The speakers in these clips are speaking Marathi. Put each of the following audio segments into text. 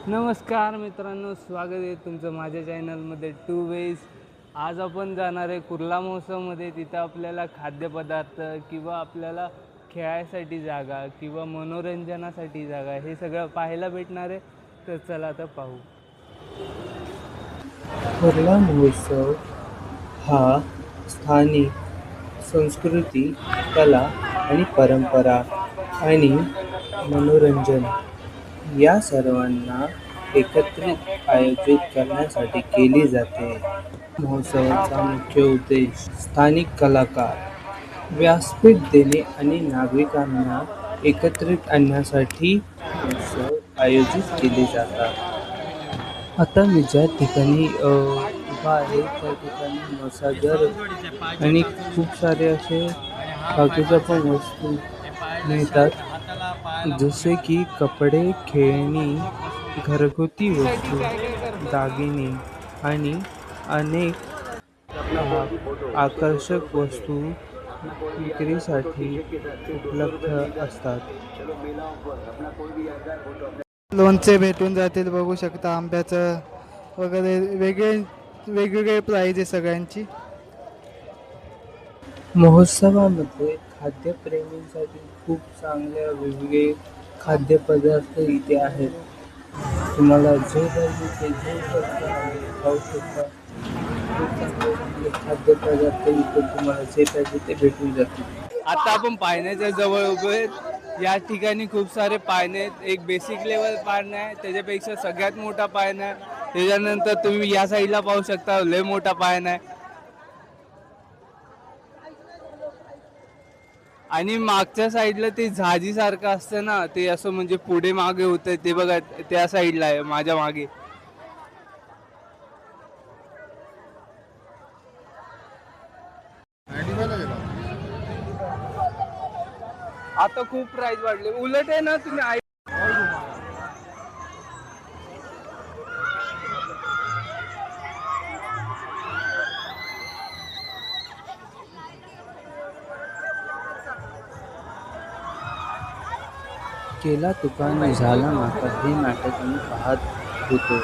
नमस्कार मित्रांनो, स्वागत आहे तुमचं माझ्या चॅनलमध्ये टू वेज. आज आपण जाणार आहे कुर्ला महोत्सवमध्ये. तिथं आपल्याला खाद्यपदार्थ किंवा आपल्याला खेळायसाठी जागा किंवा मनोरंजनासाठी जागा हे सगळं पाहायला भेटणार आहे. तर चला आता पाहू. कुर्ला महोत्सव हा स्थानिक संस्कृती, कला आणि परंपरा आणि मनोरंजन या सर्वांना एकत्रित आयोजित करण्यासाठी केली जाते. महोत्सवाचा मुख्य उद्देश स्थानिक कलाकार, व्यासपीठ देणे आणि नागरिकांना एकत्रित आणण्यासाठी महोत्सव आयोजित केले जातात. आता मी ज्या ठिकाणी उभा आहे त्या ठिकाणी मसाजर आणि खूप सारे असे बाकीच्या पण वस्तू मिळतात, जसे की कपडे, खेळणी, घरगुती वस्तू, दागिने आणि अनेक आकर्षक वस्तू विक्रीसाठी उपलब्ध असतात. लोणचे भेटून जातील, बघू शकता आंब्याचं वगैरे वेगवेगळे प्राईज आहे सगळ्यांची. महोत्सवामध्ये खाद्यप्रेमींसाठी खूप चांगल्या वेगवेगळे खाद्यपदार्थ इथे आहेत. तुम्हाला जे पाहिजे ते घेऊ शकता आणि खाऊ शकता. खूप चांगले चांगले खाद्यपदार्थ इथे तुम्हाला जे पाहिजे ते भेटून जातील. आता आपण पाण्याच्या जवळ उभे आहेत. या ठिकाणी खूप सारे पाळणे आहेत. एक बेसिक लेवल पाळणा आहे, त्याच्यापेक्षा सगळ्यात मोठा पाळणा आहे. त्याच्यानंतर तुम्ही या साईडला पाहू शकता, लय मोठा पाळणा आहे. आणि मागच्या साईडला ते झाजी सारखं असतं ना, ते असं म्हणजे पुढे मागे होतं ते बघा, त्या साईडला आहे माझ्या मागे. आता खूप प्राइस वाढले. उलट आहे ना, तुम्ही केला तुका न झाला माका हे नाटक आम्ही पाहत होतो.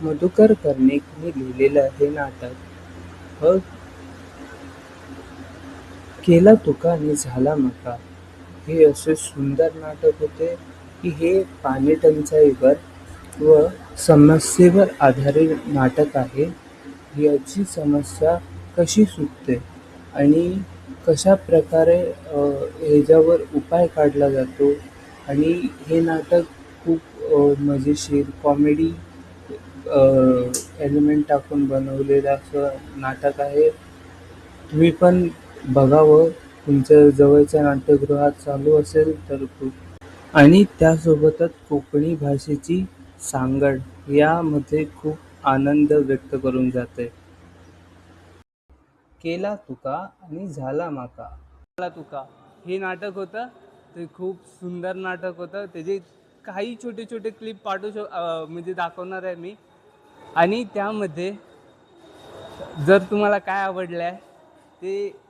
मधुकर कर्णिकने लिहिलेलं हे नाटक केला तुका आणि झाला मका हे असे सुंदर नाटक होते की हे पाणी टंचाईवर व समस्येवर आधारित नाटक आहे. याची समस्या कशी सुटते आणि कशा प्रकारे ह्याच्यावर उपाय काढला जातो. आणि हे नाटक खूप मजेशीर कॉमेडी एलिमेंट टाकून बनवलेलं असं नाटक आहे. तुम्ही पण बघावं, तुमच्या जवळच्या नाट्यगृहात चालू असेल तर खूप. आणि त्यासोबतच कोकणी भाषेची सांगड यामध्ये खूप आनंद व्यक्त करून जाते. केला तुका आणि झाला माका. मला तुका हे नाटक होतं. ते खूप सुंदर नाटक होतं. त्याचे काही छोटे छोटे क्लिप पाठवू म्हणजे दाखवणार आहे मी. आणि त्यामध्ये जर तुम्हाला काय आवडलं आहे ते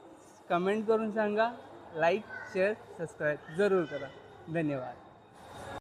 कमेंट करून सांगा. लाईक शेअर सबस्क्राईब जरूर करा. धन्यवाद.